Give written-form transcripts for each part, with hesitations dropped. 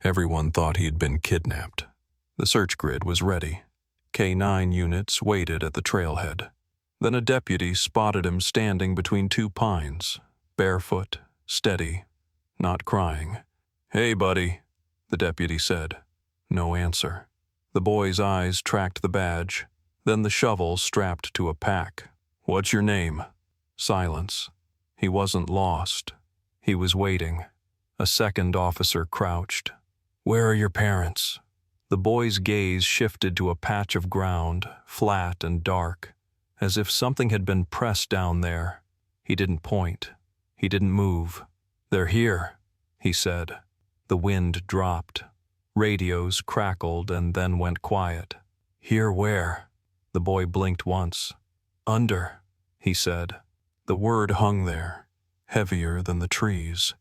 Everyone thought he'd been kidnapped. The search grid was ready. K-9 units waited at the trailhead. Then a deputy spotted him standing between two pines, barefoot, steady, not crying. "Hey, buddy," the deputy said. No answer. The boy's eyes tracked the badge, then the shovel strapped to a pack. "What's your name?" Silence. He wasn't lost. He was waiting. A second officer crouched. "Where are your parents?" The boy's gaze shifted to a patch of ground, flat and dark, as if something had been pressed down there. He didn't point. He didn't move. "They're here," he said. The wind dropped. Radios crackled and then went quiet. "Here where?" The boy blinked once. "Under," he said. The word hung there, heavier than the trees.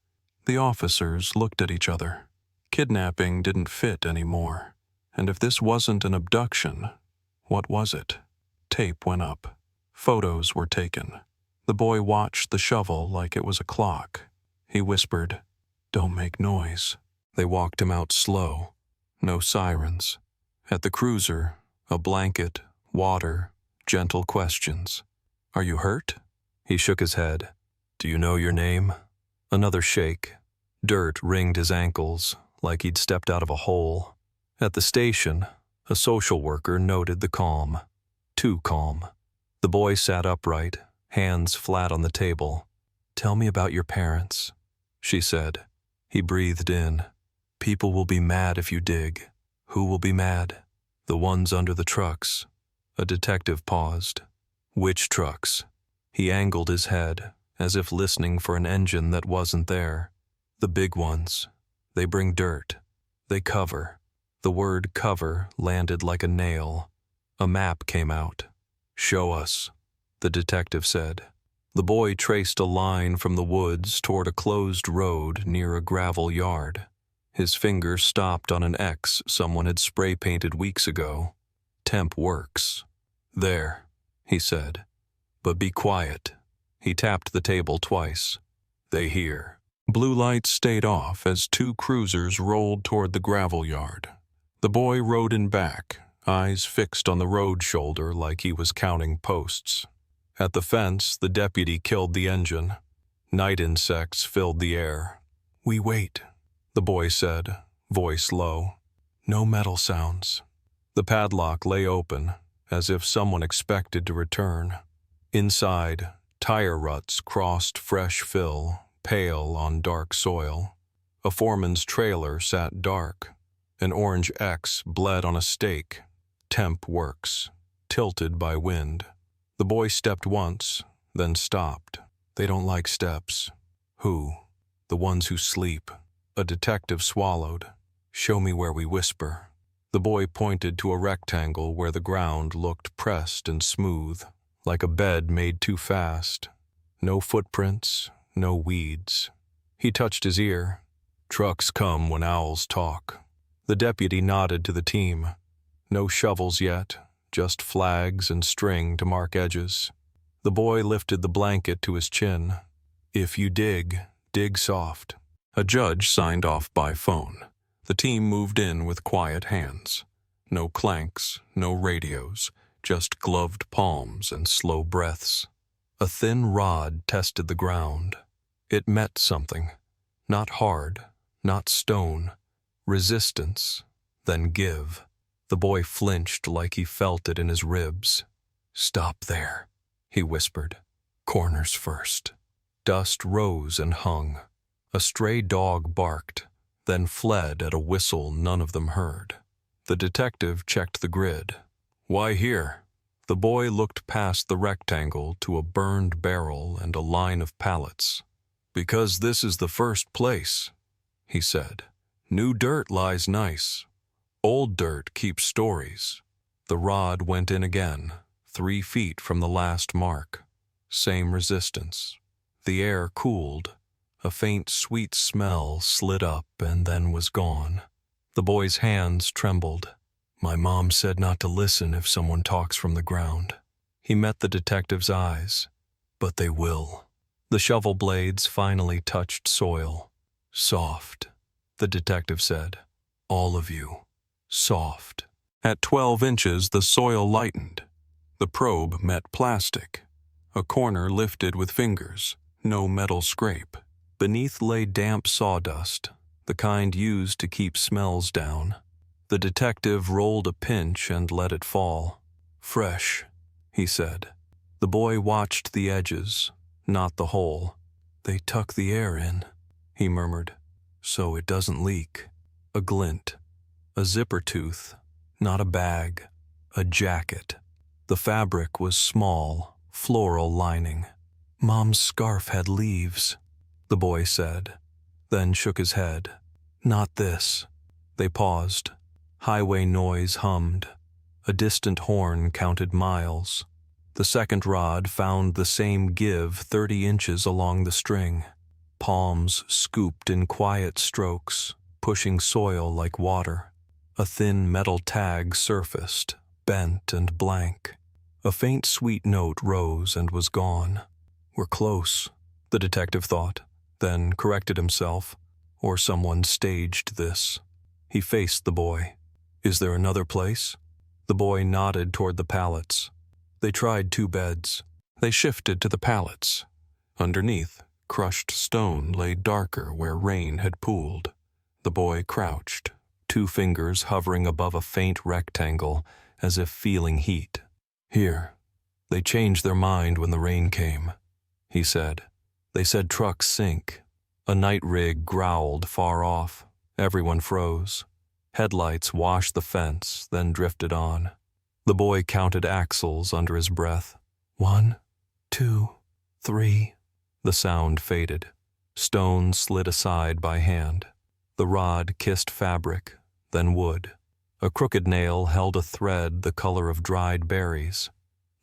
The officers looked at each other. Kidnapping didn't fit anymore. And if this wasn't an abduction, what was it? Tape went up. Photos were taken. The boy watched the shovel like it was a clock. He whispered, "Don't make noise." They walked him out slow. No sirens. At the cruiser, a blanket, water, gentle questions. "Are you hurt?" He shook his head. "Do you know your name?" Another shake. Dirt ringed his ankles, like he'd stepped out of a hole. At the station, a social worker noted the calm. Too calm. The boy sat upright, hands flat on the table. "Tell me about your parents," she said. He breathed in. "People will be mad if you dig." "Who will be mad?" "The ones under the trucks." A detective paused. "Which trucks?" He angled his head, as if listening for an engine that wasn't there. "The big ones. They bring dirt. They cover." The word cover landed like a nail. A map came out. "Show us," the detective said. The boy traced a line from the woods toward a closed road near a gravel yard. His finger stopped on an X someone had spray-painted weeks ago. "Temp works." "There," he said. "But be quiet." He tapped the table twice. "They hear." Blue lights stayed off as two cruisers rolled toward the gravel yard. The boy rode in back, eyes fixed on the road shoulder like he was counting posts. At the fence, the deputy killed the engine. Night insects filled the air. "We wait," the boy said, voice low. "No metal sounds." The padlock lay open, as if someone expected to return. Inside, tire ruts crossed fresh fill, pale on dark soil. A foreman's trailer sat dark. An orange X bled on a stake. "Temp works," tilted by wind. The boy stepped once, then stopped. "They don't like steps." "Who?" "The ones who sleep." A detective swallowed. "Show me where we whisper." The boy pointed to a rectangle where the ground looked pressed and smooth, like a bed made too fast. No footprints, no weeds. He touched his ear. "Trucks come when owls talk." The deputy nodded to the team. No shovels yet, just flags and string to mark edges. The boy lifted the blanket to his chin. "If you dig, dig soft." A judge signed off by phone. The team moved in with quiet hands. No clanks, no radios, just gloved palms and slow breaths. A thin rod tested the ground. It met something. Not hard, not stone. Resistance, then give. The boy flinched like he felt it in his ribs. "Stop there," he whispered. "Corners first." Dust rose and hung. A stray dog barked, then fled at a whistle none of them heard. The detective checked the grid. "Why here?" The boy looked past the rectangle to a burned barrel and a line of pallets. "Because this is the first place," he said. "New dirt lies nice. Old dirt keeps stories." The rod went in again, 3 feet from the last mark. Same resistance. The air cooled. A faint, sweet smell slid up and then was gone. The boy's hands trembled. "My mom said not to listen if someone talks from the ground." He met the detective's eyes. "But they will." The shovel blades finally touched soil. "Soft," the detective said. All of you. Soft. At 12 inches, the soil lightened. The probe met plastic. A corner lifted with fingers. No metal scrape. Beneath lay damp sawdust, the kind used to keep smells down. The detective rolled a pinch and let it fall. Fresh, he said. The boy watched the edges, not the hole. They tuck the air in, he murmured, so it doesn't leak. A glint. A zipper tooth. Not a bag. A jacket. The fabric was small, floral lining. Mom's scarf had leaves, the boy said, then shook his head. Not this. They paused. Highway noise hummed. A distant horn counted miles. The second rod found the same give 30 inches along the string. Palms scooped in quiet strokes, pushing soil like water. A thin metal tag surfaced, bent and blank. A faint sweet note rose and was gone. We're close, the detective thought, then corrected himself. Or someone staged this. He faced the boy. Is there another place? The boy nodded toward the pallets. They tried 2 beds. They shifted to the pallets. Underneath, crushed stone lay darker where rain had pooled. The boy crouched, 2 fingers hovering above a faint rectangle as if feeling heat. Here. They changed their mind when the rain came, he said. They said trucks sink. A night rig growled far off. Everyone froze. Headlights washed the fence, then drifted on. The boy counted axles under his breath. 1, 2, 3. The sound faded. Stone slid aside by hand. The rod kissed fabric, then wood. A crooked nail held a thread the color of dried berries.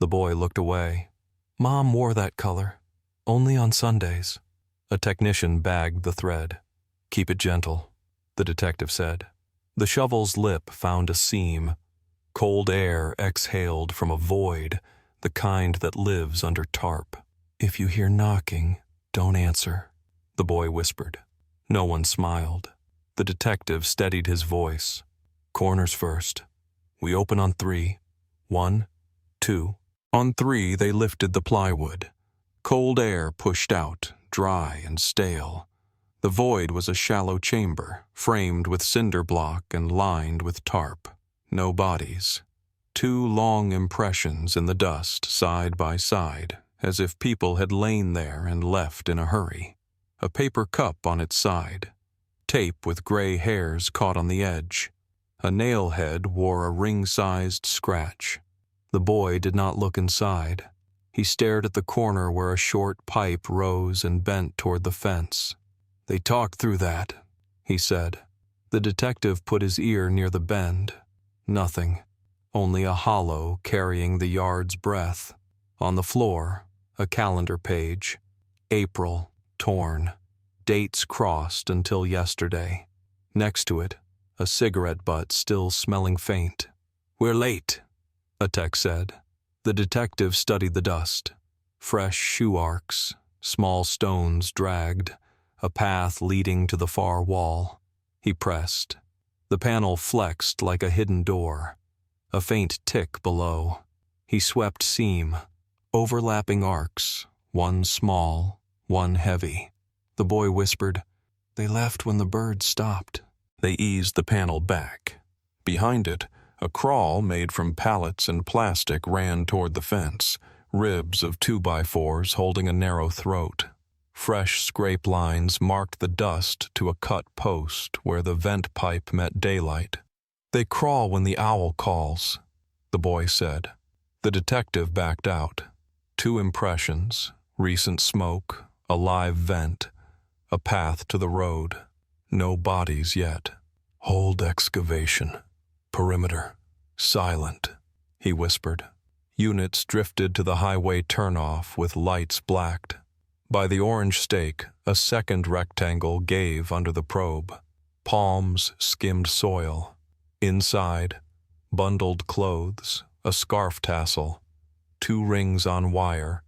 The boy looked away. Mom wore that color, only on Sundays. A technician bagged the thread. Keep it gentle, the detective said. The shovel's lip found a seam. Cold air exhaled from a void, the kind that lives under tarp. If you hear knocking, don't answer, the boy whispered. No one smiled. The detective steadied his voice. Corners first. We open on 3. 1, 2. On 3, they lifted the plywood. Cold air pushed out, dry and stale. The void was a shallow chamber, framed with cinder block and lined with tarp. No bodies. 2 long impressions in the dust, side by side, as if people had lain there and left in a hurry. A paper cup on its side. Tape with gray hairs caught on the edge. A nail head wore a ring-sized scratch. The boy did not look inside. He stared at the corner where a short pipe rose and bent toward the fence. They talked through that, he said. The detective put his ear near the bend. Nothing. Only a hollow carrying the yard's breath. On the floor, a calendar page. April, torn. Dates crossed until yesterday. Next to it, a cigarette butt still smelling faint. We're late, a tech said. The detective studied the dust. Fresh shoe arcs, small stones dragged, a path leading to the far wall. He pressed. The panel flexed like a hidden door. A faint tick below. He swept seam. Overlapping arcs, one small, one heavy. The boy whispered, They left when the birds stopped. They eased the panel back. Behind it, a crawl made from pallets and plastic ran toward the fence, ribs of 2x4s holding a narrow throat. Fresh scrape lines marked the dust to a cut post where the vent pipe met daylight. They crawl when the owl calls, the boy said. The detective backed out. 2 impressions, recent smoke, a live vent, a path to the road. No bodies yet. Hold excavation. Perimeter. Silent, he whispered. Units drifted to the highway turnoff with lights blacked. By the orange stake, a second rectangle gave under the probe. Palms skimmed soil. Inside, bundled clothes, a scarf tassel, 2 rings on wire,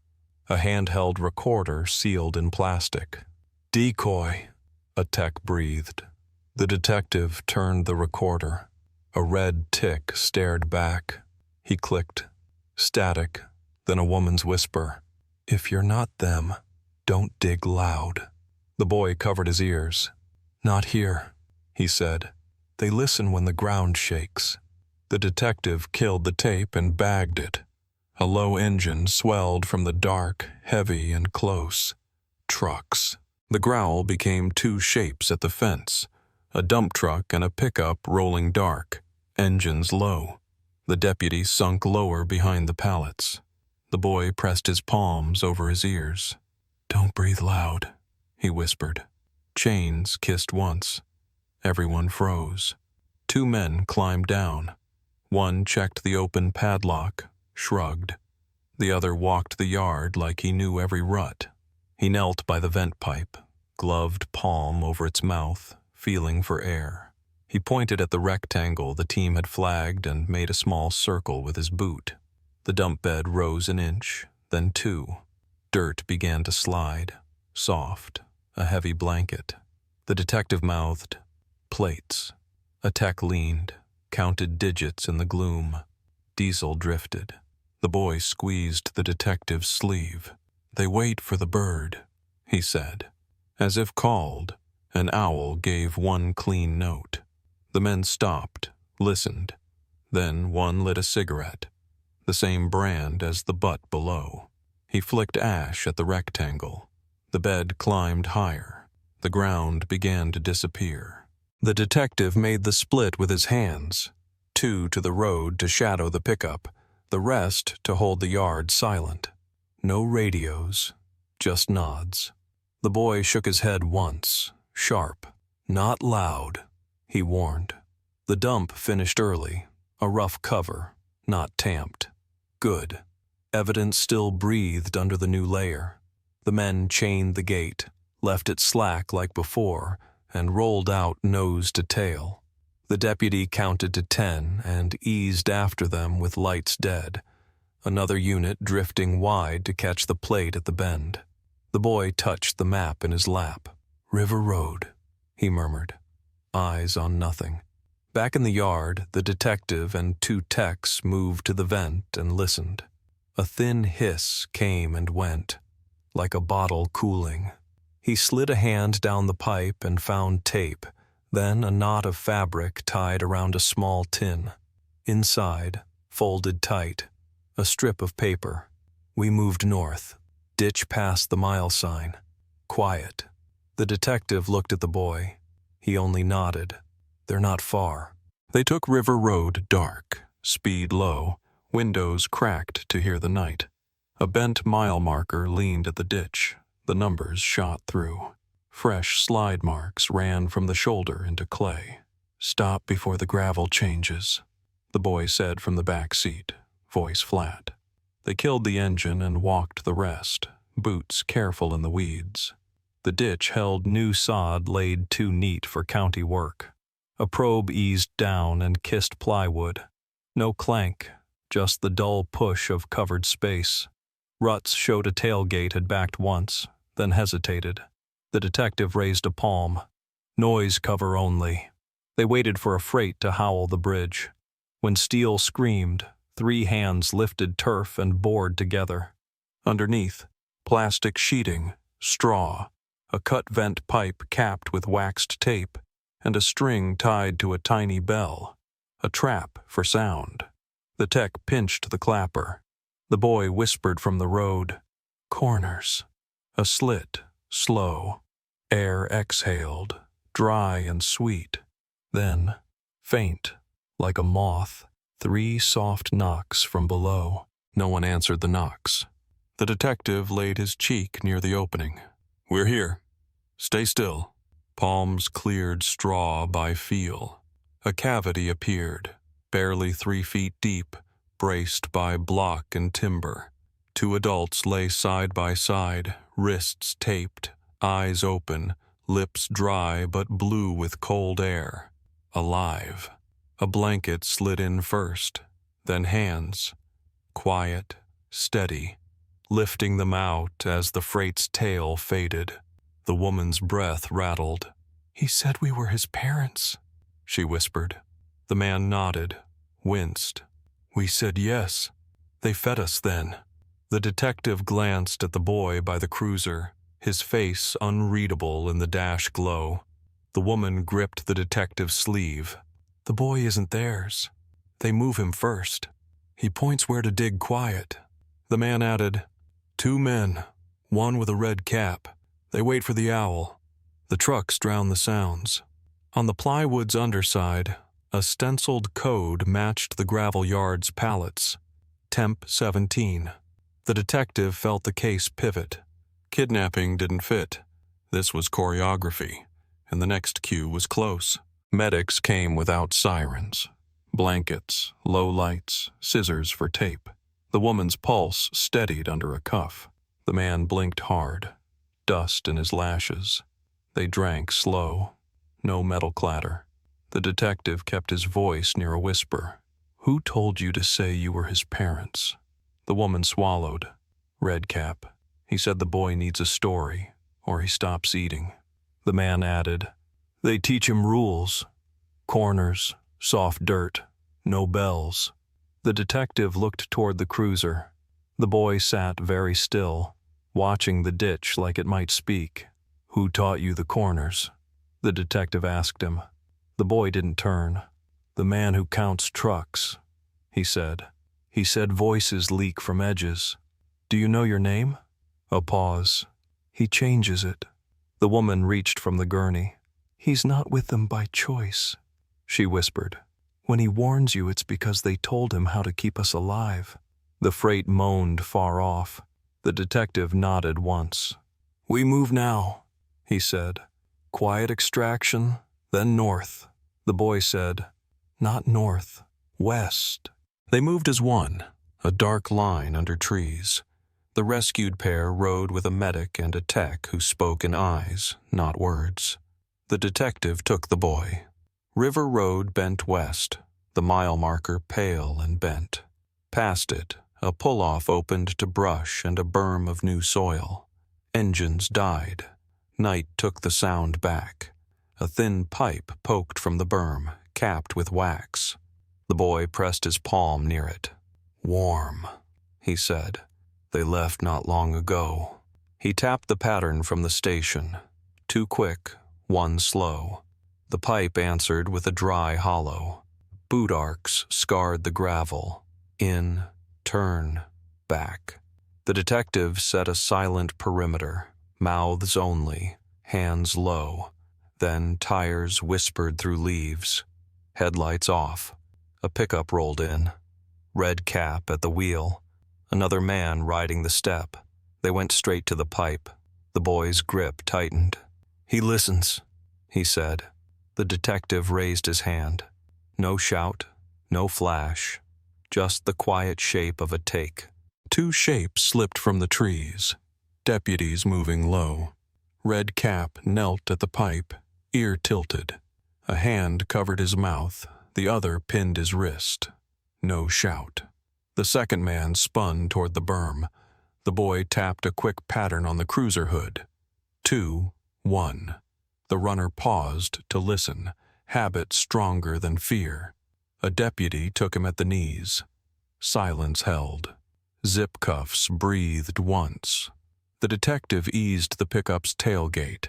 a handheld recorder sealed in plastic. Decoy, a tech breathed. The detective turned the recorder. A red tick stared back. He clicked. Static, then a woman's whisper. "If you're not them, don't dig loud." The boy covered his ears. "Not here," he said. "They listen when the ground shakes." The detective killed the tape and bagged it. A low engine swelled from the dark, heavy and close. Trucks. The growl became two shapes at the fence, a dump truck and a pickup rolling dark, engines low. The deputy sunk lower behind the pallets. The boy pressed his palms over his ears. "Don't breathe loud," he whispered. Chains kissed once. Everyone froze. Two men climbed down. One checked the open padlock, shrugged. The other walked the yard like he knew every rut. He knelt by the vent pipe, gloved palm over its mouth, feeling for air. He pointed at the rectangle the team had flagged and made a small circle with his boot. The dump bed rose an inch, then two. Dirt began to slide, soft, a heavy blanket. The detective mouthed, "Plates." A tech leaned, counted digits in the gloom. Diesel drifted. The boy squeezed the detective's sleeve. "They wait for the bird," he said. As if called, an owl gave one clean note. The men stopped, listened. Then one lit a cigarette, the same brand as the butt below. He flicked ash at the rectangle. The bed climbed higher. The ground began to disappear. The detective made the split with his hands, two to the road to shadow the pickup, the rest to hold the yard silent. No radios, just nods. The boy shook his head once, sharp. "Not loud," he warned. The dump finished early, a rough cover, not tamped. Good. Evidence still breathed under the new layer. The men chained the gate, left it slack like before, and rolled out nose to tail. The deputy counted to 10 and eased after them with lights dead, another unit drifting wide to catch the plate at the bend. The boy touched the map in his lap. "River Road," he murmured, eyes on nothing. Back in the yard, the detective and two techs moved to the vent and listened. A thin hiss came and went, like a bottle cooling. He slid a hand down the pipe and found tape, then a knot of fabric tied around a small tin. Inside, folded tight, a strip of paper. We moved north, ditch past the mile sign. Quiet. The detective looked at the boy. He only nodded. "They're not far." They took River Road dark, speed low, windows cracked to hear the night. A bent mile marker leaned at the ditch. The numbers shot through. Fresh slide marks ran from the shoulder into clay. "Stop before the gravel changes," the boy said from the back seat, voice flat. They killed the engine and walked the rest, boots careful in the weeds. The ditch held new sod laid too neat for county work. A probe eased down and kissed plywood. No clank, just the dull push of covered space. Ruts showed a tailgate had backed once, then hesitated. The detective raised a palm. "Noise cover only." They waited for a freight to howl the bridge. When steel screamed, 3 hands lifted turf and board together. Underneath, plastic sheeting, straw, a cut vent pipe capped with waxed tape, and a string tied to a tiny bell, a trap for sound. The tech pinched the clapper. The boy whispered from the road, "Corners." A slit, slow. Air exhaled, dry and sweet. Then, faint, like a moth, 3 soft knocks from below. No one answered the knocks. The detective laid his cheek near the opening. "We're here. Stay still." Palms cleared straw by feel. A cavity appeared, barely 3 feet deep, braced by block and timber. 2 adults lay side by side, wrists taped, eyes open, lips dry but blue with cold air. Alive. A blanket slid in first, then hands. Quiet, steady, lifting them out as the freight's tail faded. The woman's breath rattled. He said we were his parents, she whispered. The man nodded, winced. We said yes. They fed us then. The detective glanced at the boy by the cruiser, his face unreadable in the dash glow. The woman gripped the detective's sleeve. The boy isn't theirs. They move him first. He points where to dig quiet. The man added, 2 men, one with a red cap. They wait for the owl. The trucks drown the sounds. On the plywood's underside, a stenciled code matched the gravel yard's pallets. Temp 17. The detective felt the case pivot. Kidnapping didn't fit. This was choreography, and the next cue was close. Medics came without sirens. Blankets, low lights, scissors for tape. The woman's pulse steadied under a cuff. The man blinked hard, dust in his lashes. They drank slow. No metal clatter. The detective kept his voice near a whisper. Who told you to say you were his parents? The woman swallowed. Redcap. He said the boy needs a story, or he stops eating. The man added, They teach him rules. Corners, soft dirt, no bells. The detective looked toward the cruiser. The boy sat very still, watching the ditch like it might speak. Who taught you the corners? The detective asked him. The boy didn't turn. The man who counts trucks, he said. He said voices leak from edges. Do you know your name? A pause. He changes it. The woman reached from the gurney. He's not with them by choice, she whispered. When he warns you, it's because they told him how to keep us alive. The freight moaned far off. The detective nodded once. We move now, he said. Quiet extraction, then north. The boy said, Not north, west. They moved as one, a dark line under trees. The rescued pair rode with a medic and a tech who spoke in eyes, not words. The detective took the boy. River Road bent west, the mile marker pale and bent. Past it, a pull-off opened to brush and a berm of new soil. Engines died. Night took the sound back. A thin pipe poked from the berm, capped with wax. The boy pressed his palm near it. Warm, he said. They left not long ago. He tapped the pattern from the station. 2 quick, 1 slow. The pipe answered with a dry hollow. Boot arcs scarred the gravel. In, turn, back. The detective set a silent perimeter, mouths only, hands low. Then tires whispered through leaves. Headlights off. A pickup rolled in. Red cap at the wheel. Another man riding the step. They went straight to the pipe. The boy's grip tightened. He listens, he said. The detective raised his hand. No shout, no flash, just the quiet shape of a take. 2 shapes slipped from the trees, deputies moving low. Red cap knelt at the pipe, ear tilted. A hand covered his mouth, the other pinned his wrist. No shout. The second man spun toward the berm. The boy tapped a quick pattern on the cruiser hood. 2, 1. The runner paused to listen, habit stronger than fear. A deputy took him at the knees. Silence held. Zip cuffs breathed once. The detective eased the pickup's tailgate.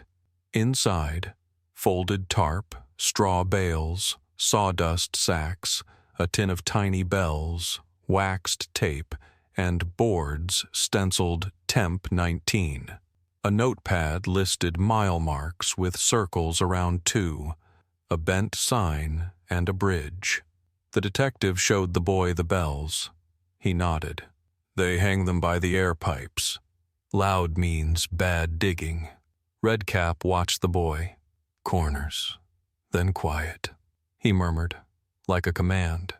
Inside, folded tarp, straw bales, sawdust sacks, a tin of tiny bells, waxed tape, and boards stenciled Temp 19. A notepad listed mile marks with circles around 2, a bent sign, and a bridge. The detective showed the boy the bells. He nodded. They hang them by the air pipes. Loud means bad digging. Redcap watched the boy. Corners. Then quiet, he murmured, like a command.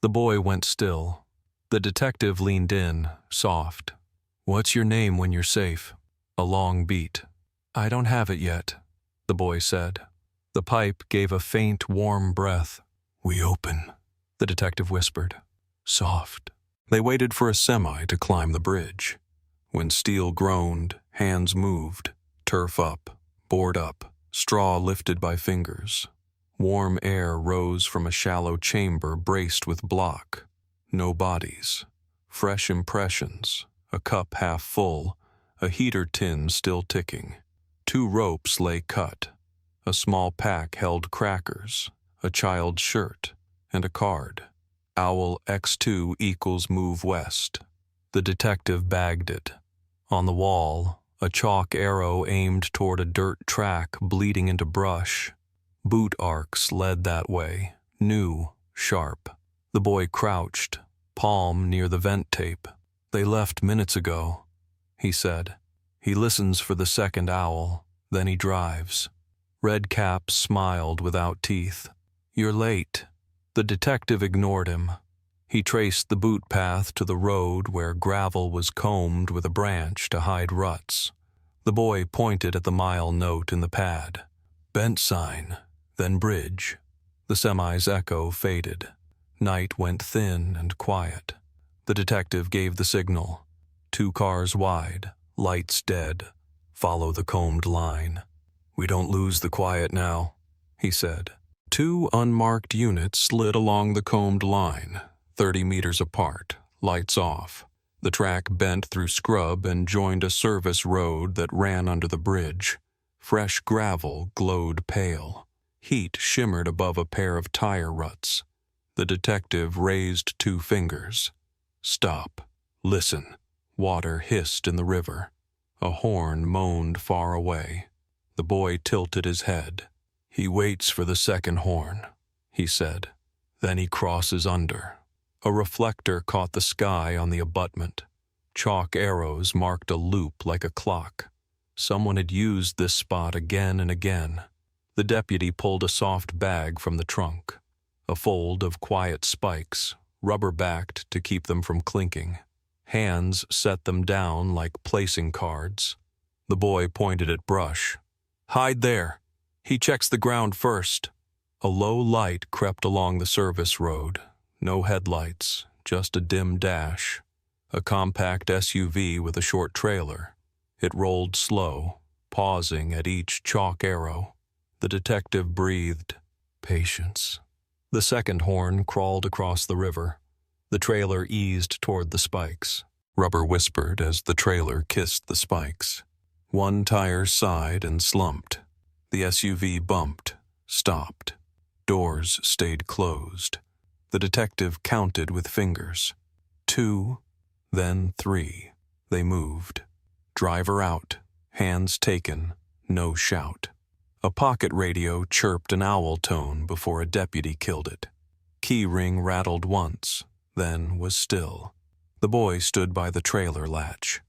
The boy went still. The detective leaned in, soft. What's your name when you're safe? A long beat. I don't have it yet, the boy said. The pipe gave a faint, warm breath. We open, the detective whispered. Soft. They waited for a semi to climb the bridge. When steel groaned, hands moved, turf up, board up. Straw lifted by fingers. Warm air rose from a shallow chamber braced with block. No bodies. Fresh impressions. A cup half full. A heater tin still ticking. 2 ropes lay cut. A small pack held crackers, a child's shirt, and a card. Owl X2 equals move west. The detective bagged it. On the wall, a chalk arrow aimed toward a dirt track bleeding into brush. Boot arcs led that way, new, sharp. The boy crouched, palm near the vent tape. "They left minutes ago," he said. He listens for the second owl, then he drives. Redcap smiled without teeth. "You're late." The detective ignored him. He traced the boot path to the road where gravel was combed with a branch to hide ruts. The boy pointed at the mile note in the pad. Bent sign, then bridge. The semi's echo faded. Night went thin and quiet. The detective gave the signal. 2 cars wide, lights dead. Follow the combed line. "We don't lose the quiet now," he said. 2 unmarked units slid along the combed line, 30 meters apart, lights off. The track bent through scrub and joined a service road that ran under the bridge. Fresh gravel glowed pale. Heat shimmered above a pair of tire ruts. The detective raised 2 fingers. "Stop. Listen." Water hissed in the river. A horn moaned far away. The boy tilted his head. "He waits for the second horn," he said. "Then he crosses under." A reflector caught the sky on the abutment. Chalk arrows marked a loop like a clock. Someone had used this spot again and again. The deputy pulled a soft bag from the trunk. A fold of quiet spikes, rubber-backed to keep them from clinking. Hands set them down like placing cards. The boy pointed at brush. "Hide there. He checks the ground first." A low light crept along the service road. No headlights, just a dim dash. A compact SUV with a short trailer. It rolled slow, pausing at each chalk arrow. The detective breathed. Patience. The second horn crawled across the river. The trailer eased toward the spikes. Rubber whispered as the trailer kissed the spikes. 1 tire sighed and slumped. The SUV bumped, stopped. Doors stayed closed. The detective counted with fingers. 2, then 3. They moved. Driver out, hands taken, no shout. A pocket radio chirped an owl tone before a deputy killed it. Key ring rattled once, then was still. The boy stood by the trailer latch.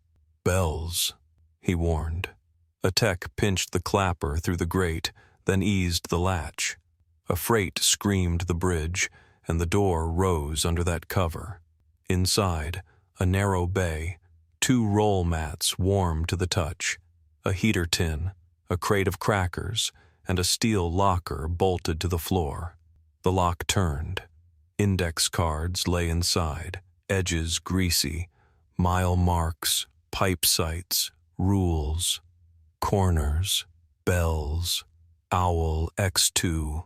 "Bells," he warned. A tech pinched the clapper through the grate, then eased the latch. A freight screamed the bridge, and the door rose under that cover. Inside, a narrow bay, 2 roll mats warm to the touch, a heater tin, a crate of crackers, and a steel locker bolted to the floor. The lock turned. Index cards lay inside, edges greasy, mile marks, pipe sights, rules, corners, bells, owl X2.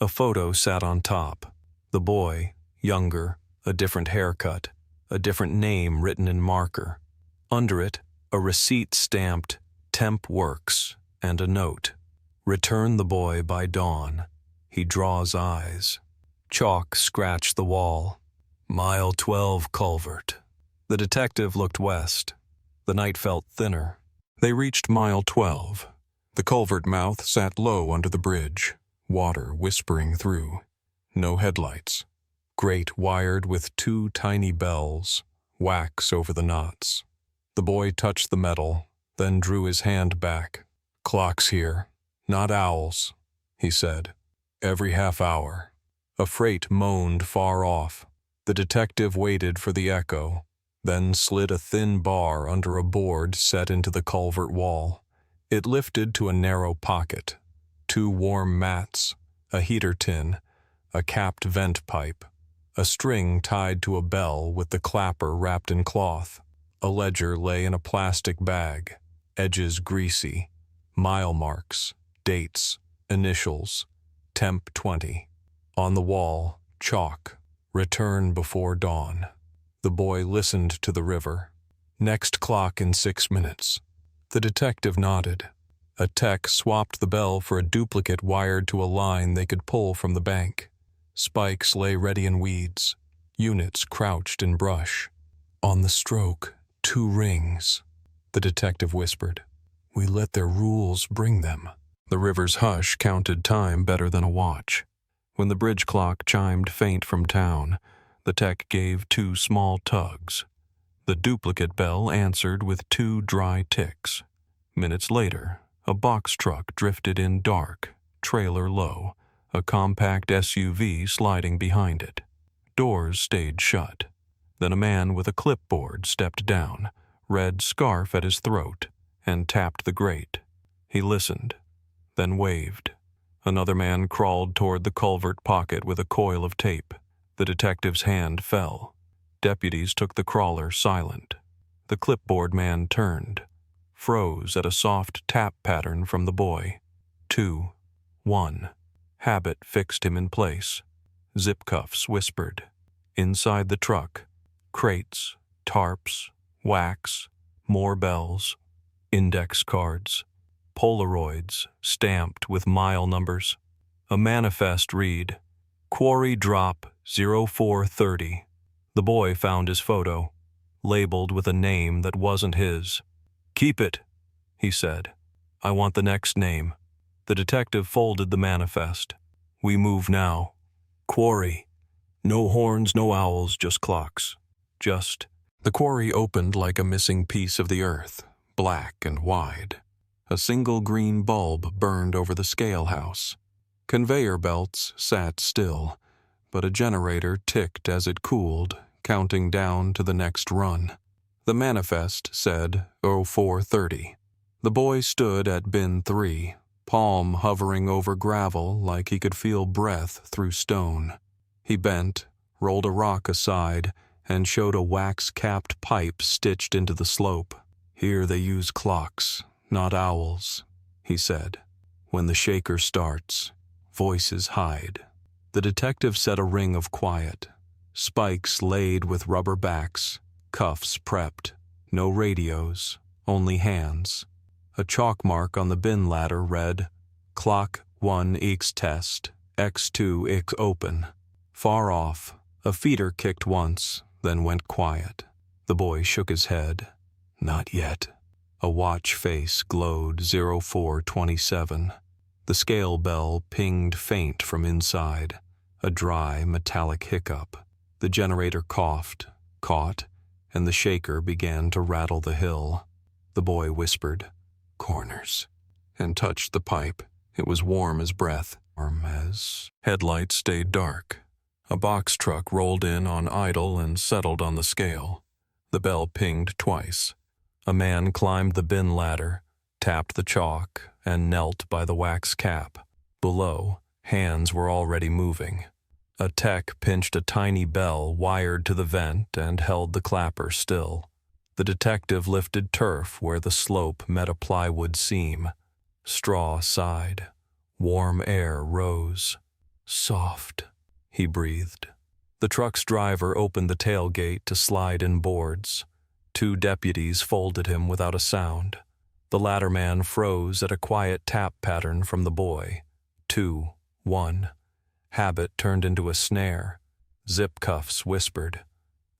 A photo sat on top. The boy, younger, a different haircut, a different name written in marker. Under it, a receipt stamped "Temp Works" and a note. "Return the boy by dawn. He draws eyes." Chalk scratched the wall. "Mile 12 culvert." The detective looked west. The night felt thinner. They reached mile 12. The culvert mouth sat low under the bridge, water whispering through. No headlights. Grate wired with 2 tiny bells, wax over the knots. The boy touched the metal, then drew his hand back. "Clocks here, not owls," he said. "Every half hour." A freight moaned far off. The detective waited for the echo, then slid a thin bar under a board set into the culvert wall. It lifted to a narrow pocket. 2 warm mats, a heater tin, a capped vent pipe, a string tied to a bell with the clapper wrapped in cloth. A ledger lay in a plastic bag, edges greasy, mile marks, Dates, initials, temp 20. On the wall, chalk, return before dawn. The boy listened to the river. Next clock in 6 minutes. The detective nodded. A tech swapped the bell for a duplicate wired to a line they could pull from the bank. Spikes lay ready in weeds. Units crouched in brush. On the stroke, 2 rings. The detective whispered. We let their rules bring them. The river's hush counted time better than a watch. When the bridge clock chimed faint from town, the tech gave 2 small tugs. The duplicate bell answered with 2 dry ticks. Minutes later, a box truck drifted in dark, trailer low, a compact SUV sliding behind it. Doors stayed shut. Then a man with a clipboard stepped down, red scarf at his throat, and tapped the grate. He listened, then waved. Another man crawled toward the culvert pocket with a coil of tape. The detective's hand fell. Deputies took the crawler silent. The clipboard man turned, froze at a soft tap pattern from the boy. 2, 1. Habit fixed him in place. Zip cuffs whispered. Inside the truck, crates, tarps, wax, more bells, index cards, Polaroids stamped with mile numbers. A manifest read, Quarry Drop 0430. The boy found his photo, labeled with a name that wasn't his. Keep it, he said. I want the next name. The detective folded the manifest. We move now. Quarry. No horns, no owls, just clocks. Just. The quarry opened like a missing piece of the earth, black and wide. A single green bulb burned over the scale house. Conveyor belts sat still, but a generator ticked as it cooled, counting down to the next run. The manifest said 0430. The boy stood at bin 3, palm hovering over gravel like he could feel breath through stone. He bent, rolled a rock aside, and showed a wax-capped pipe stitched into the slope. Here they use clocks, not owls, he said. When the shaker starts, voices hide. The detective set a ring of quiet. Spikes laid with rubber backs, cuffs prepped. No radios, only hands. A chalk mark on the bin ladder read, Clock 1 X test, X2 X open. Far off, a feeder kicked once, then went quiet. The boy shook his head. Not yet. A watch face glowed 0427. The scale bell pinged faint from inside, a dry, metallic hiccup. The generator coughed, caught, and the shaker began to rattle the hill. The boy whispered, Corners, and touched the pipe. It was warm as breath, warm as... Headlights stayed dark. A box truck rolled in on idle and settled on the scale. The bell pinged twice. A man climbed the bin ladder, tapped the chalk, and knelt by the wax cap. Below, hands were already moving. A tech pinched a tiny bell wired to the vent and held the clapper still. The detective lifted turf where the slope met a plywood seam. Straw sighed. Warm air rose. Soft, he breathed. The truck's driver opened the tailgate to slide in boards. 2 deputies folded him without a sound. The latter man froze at a quiet tap pattern from the boy. 2, 1. Habit turned into a snare. Zip cuffs whispered.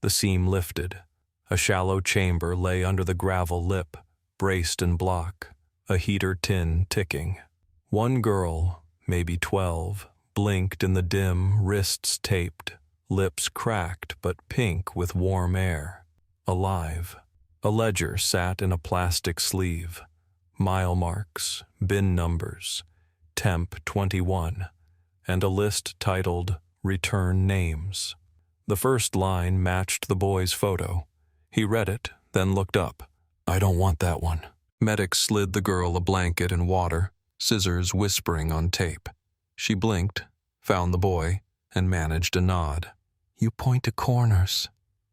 The seam lifted. A shallow chamber lay under the gravel lip, braced in block, a heater tin ticking. 1 girl, maybe 12, blinked in the dim, wrists taped, lips cracked but pink with warm air. Alive. A ledger sat in a plastic sleeve. Mile marks, bin numbers, temp 21, and a list titled Return Names. The first line matched the boy's photo. He read it, then looked up. I don't want that one. Medics slid the girl a blanket and water, scissors whispering on tape. She blinked, found the boy, and managed a nod. You point to corners,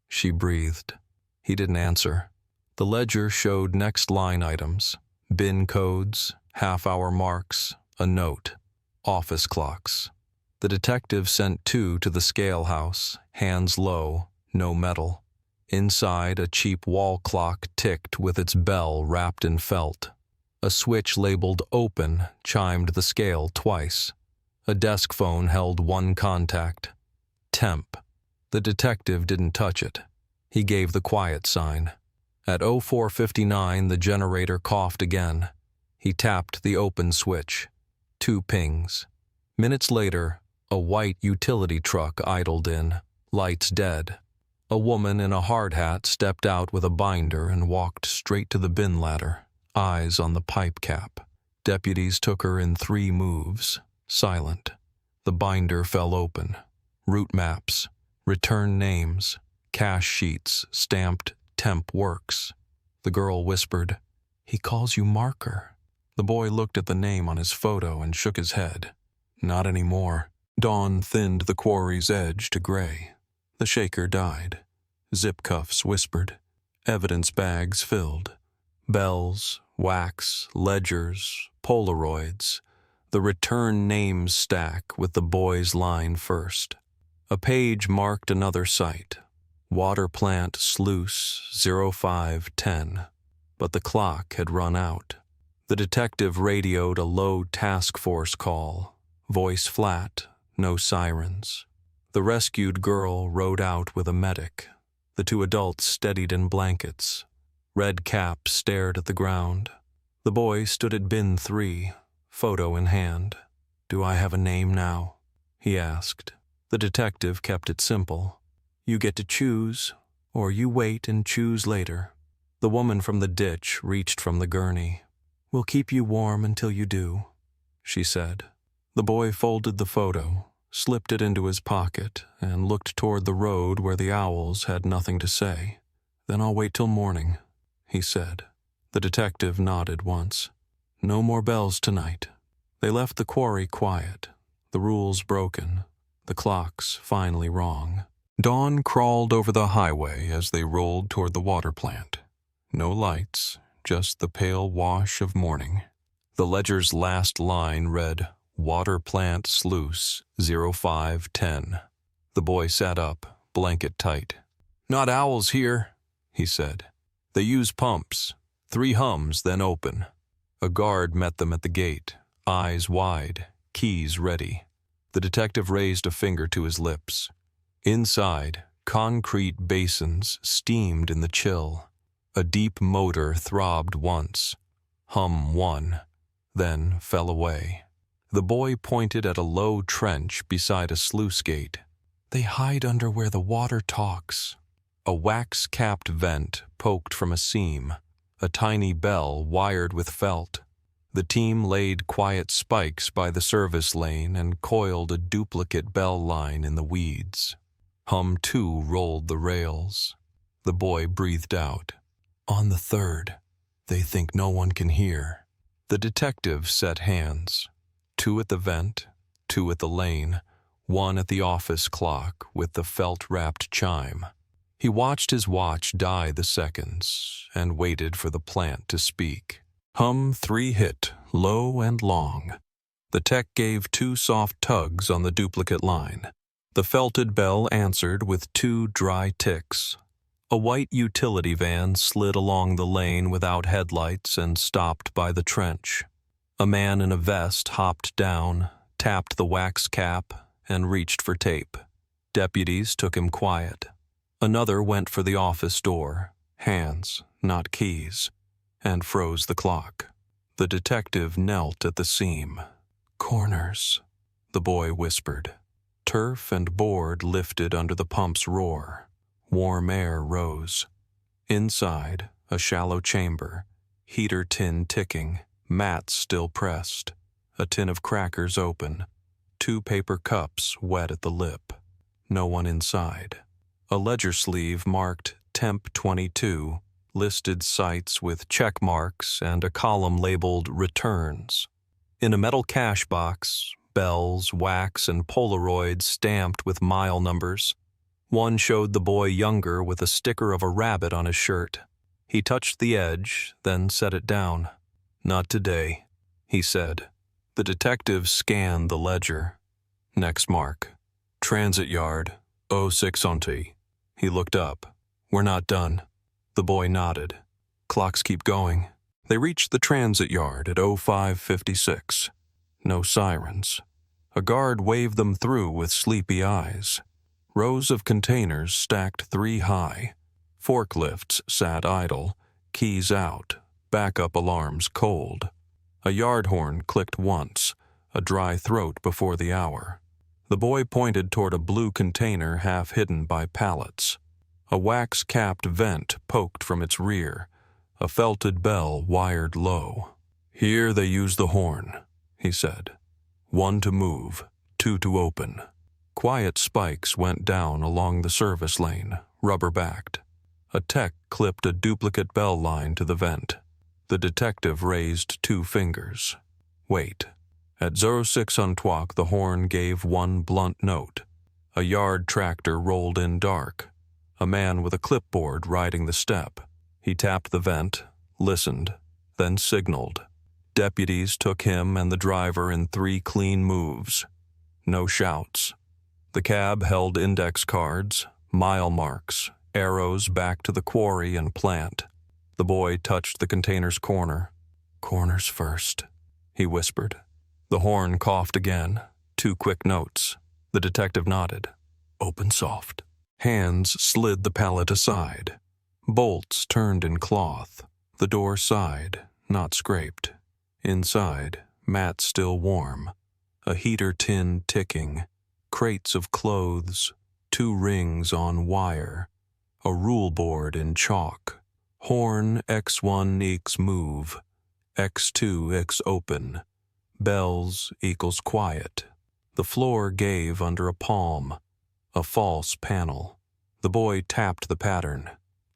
she breathed. He didn't answer. The ledger showed next line items, bin codes, half-hour marks, a note. Office clocks. The detective sent 2 to the scale house, hands low, no metal. Inside, a cheap wall clock ticked with its bell wrapped in felt. A switch labeled open chimed the scale twice. A desk phone held 1 contact. Temp. The detective didn't touch it. He gave the quiet sign. At 04:59, the generator coughed again. He tapped the open switch. 2 pings. Minutes later, a white utility truck idled in, lights dead. A woman in a hard hat stepped out with a binder and walked straight to the bin ladder, eyes on the pipe cap. Deputies took her in 3 moves, silent. The binder fell open. Route maps, return names, cash sheets stamped Temp Works. The girl whispered, "He calls you Marker." The boy looked at the name on his photo and shook his head. Not anymore. Dawn thinned the quarry's edge to gray. The shaker died. Zip cuffs whispered. Evidence bags filled. Bells, wax, ledgers, Polaroids. The return names stack with the boy's line first. A page marked another site. Water plant sluice 0510. But the clock had run out. The detective radioed a low task force call. Voice flat, no sirens. The rescued girl rode out with a medic. The 2 adults steadied in blankets. Red Cap stared at the ground. The boy stood at bin 3, photo in hand. "Do I have a name now?" he asked. The detective kept it simple. "You get to choose, or you wait and choose later." The woman from the ditch reached from the gurney. "We'll keep you warm until you do," she said. The boy folded the photo, slipped it into his pocket, and looked toward the road where the owls had nothing to say. "Then I'll wait till morning," he said. The detective nodded once. "No more bells tonight." They left the quarry quiet, the rules broken, the clocks finally wrong. Dawn crawled over the highway as they rolled toward the water plant. No lights, just the pale wash of morning. The ledger's last line read, "Water plant sluice 0510. The boy sat up, blanket tight. "Not owls here," he said. "They use pumps. 3 hums, then open." A guard met them at the gate, eyes wide, keys ready. The detective raised a finger to his lips. Inside, concrete basins steamed in the chill. A deep motor throbbed once. Hum 1, then fell away. The boy pointed at a low trench beside a sluice gate. "They hide under where the water talks." A wax-capped vent poked from a seam, a tiny bell wired with felt. The team laid quiet spikes by the service lane and coiled a duplicate bell line in the weeds. Hum 2 rolled the rails. The boy breathed out. "On the 3rd, they think no one can hear." The detective set hands. 2 at the vent, 2 at the lane, 1 at the office clock with the felt-wrapped chime. He watched his watch die the seconds and waited for the plant to speak. Hum 3 hit, low and long. The tech gave 2 soft tugs on the duplicate line. The felted bell answered with 2 dry ticks. A white utility van slid along the lane without headlights and stopped by the trench. A man in a vest hopped down, tapped the wax cap, and reached for tape. Deputies took him quiet. Another went for the office door, hands, not keys, and froze the clock. The detective knelt at the seam. "Corners," the boy whispered. Turf and board lifted under the pump's roar. Warm air rose. Inside, a shallow chamber, heater tin ticking, mats still pressed, a tin of crackers open, 2 paper cups wet at the lip. No one inside. A ledger sleeve marked Temp 22, listed sites with check marks and a column labeled Returns. In a metal cash box, bells, wax, and Polaroids stamped with mile numbers. One showed the boy younger with a sticker of a rabbit on his shirt. He touched the edge, then set it down. "Not today," he said. The detective scanned the ledger. Next mark. Transit yard, 0620. He looked up. We're not done. The boy nodded. Clocks keep going. They reached the transit yard at 0556. No sirens. A guard waved them through with sleepy eyes. Rows of containers stacked 3 high. Forklifts sat idle, keys out, backup alarms cold. A yard horn clicked once, a dry throat before the hour. The boy pointed toward a blue container half hidden by pallets. A wax-capped vent poked from its rear, a felted bell wired low. Here they use the horn, he said. 1 to move, 2 to open. Quiet spikes went down along the service lane, rubber-backed. A tech clipped a duplicate bell line to the vent. The detective raised 2 fingers. Wait. At 06 Untuak, the horn gave 1 blunt note. A yard tractor rolled in dark. A man with a clipboard riding the step. He tapped the vent, listened, then signaled. Deputies took him and the driver in 3 clean moves. No shouts. The cab held index cards, mile marks, arrows back to the quarry and plant. The boy touched the container's corner. Corners first, he whispered. The horn coughed again. 2 quick notes. The detective nodded. Open soft. Hands slid the pallet aside. Bolts turned in cloth. The door sighed, not scraped. Inside, mat still warm. A heater tin ticking. Crates of clothes. 2 rings on wire. A rule board in chalk. Horn X1 equals move. X2 equals open. Bells equals quiet. The floor gave under a palm. A false panel. The boy tapped the pattern.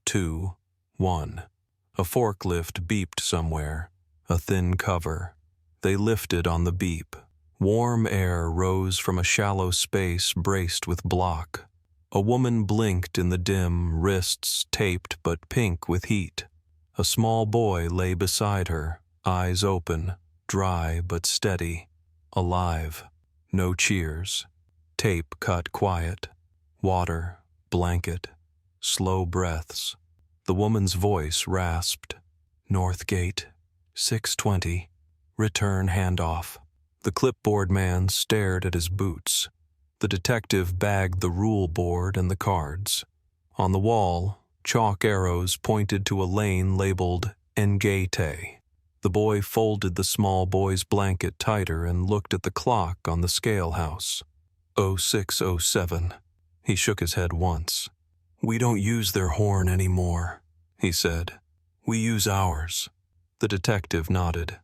2, 1. A forklift beeped somewhere. A thin cover. They lifted on the beep. Warm air rose from a shallow space braced with block. A woman blinked in the dim, wrists taped but pink with heat. A small boy lay beside her, eyes open, dry but steady, alive. No cheers. Tape cut quiet. Water, blanket, slow breaths. The woman's voice rasped. North Gate, 6:20. Return handoff. The clipboard man stared at his boots. The detective bagged the rule board and the cards. On the wall, chalk arrows pointed to a lane labeled Engate. The boy folded the small boy's blanket tighter and looked at the clock on the scale house. 0607. He shook his head once. We don't use their horn anymore, he said. We use ours. The detective nodded.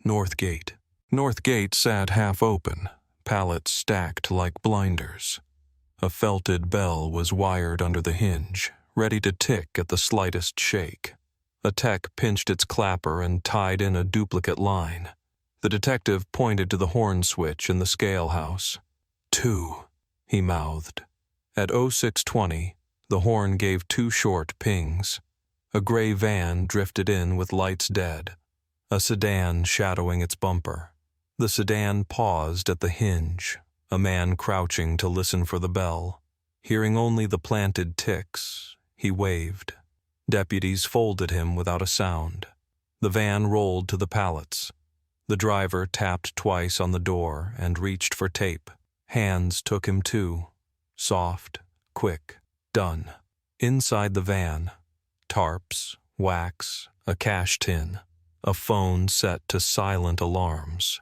North Gate. North Gate sat half open, pallets stacked like blinders. A felted bell was wired under the hinge, ready to tick at the slightest shake. A tech pinched its clapper and tied in a duplicate line. The detective pointed to the horn switch in the scale house. 2, he mouthed. At 0620, the horn gave 2 short pings. A gray van drifted in with lights dead, a sedan shadowing its bumper. The sedan paused at the hinge, a man crouching to listen for the bell. Hearing only the planted ticks, he waved. Deputies folded him without a sound. The van rolled to the pallets. The driver tapped twice on the door and reached for tape. Hands took him too. Soft, quick, done. Inside the van, tarps, wax, a cash tin, a phone set to silent alarms.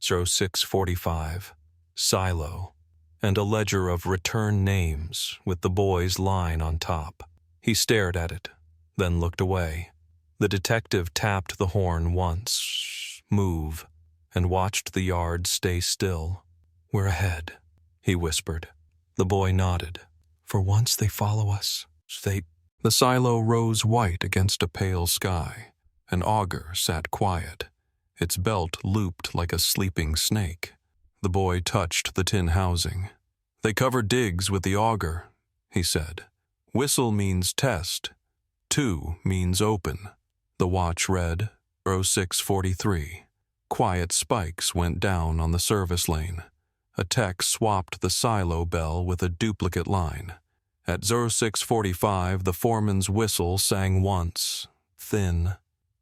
0645, silo, and a ledger of return names with the boy's line on top. He stared at it, then looked away. The detective tapped the horn once, move, and watched the yard stay still. We're ahead, he whispered. The boy nodded. For once they follow us. The silo rose white against a pale sky. An auger sat quiet. Its belt looped like a sleeping snake. The boy touched the tin housing. They cover digs with the auger, he said. Whistle means test. 2 means open. The watch read 0643. Quiet spikes went down on the service lane. A tech swapped the silo bell with a duplicate line. At 0645, the foreman's whistle sang once, thin.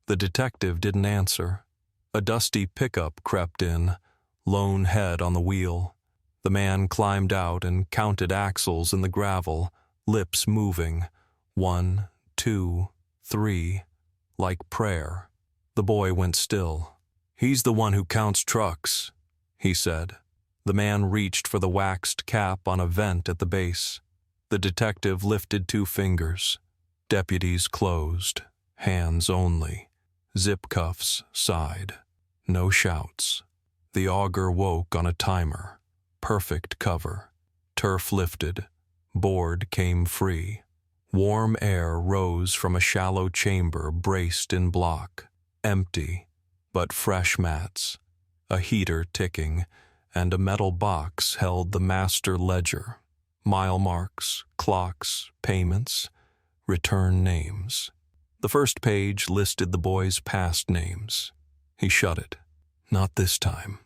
The detective didn't answer. A dusty pickup crept in, lone head on the wheel. The man climbed out and counted axles in the gravel, lips moving. 1, 2, 3, like prayer. The boy went still. "He's the one who counts trucks," he said. The man reached for the waxed cap on a vent at the base. The detective lifted 2 fingers. Deputies closed, hands only. Zip cuffs sighed. No shouts. The auger woke on a timer. Perfect cover. Turf lifted. Board came free. Warm air rose from a shallow chamber braced in block. Empty, but fresh mats. A heater ticking, and a metal box held the master ledger. Mile marks, clocks, payments, return names. The first page listed the boy's past names. He shut it. Not this time.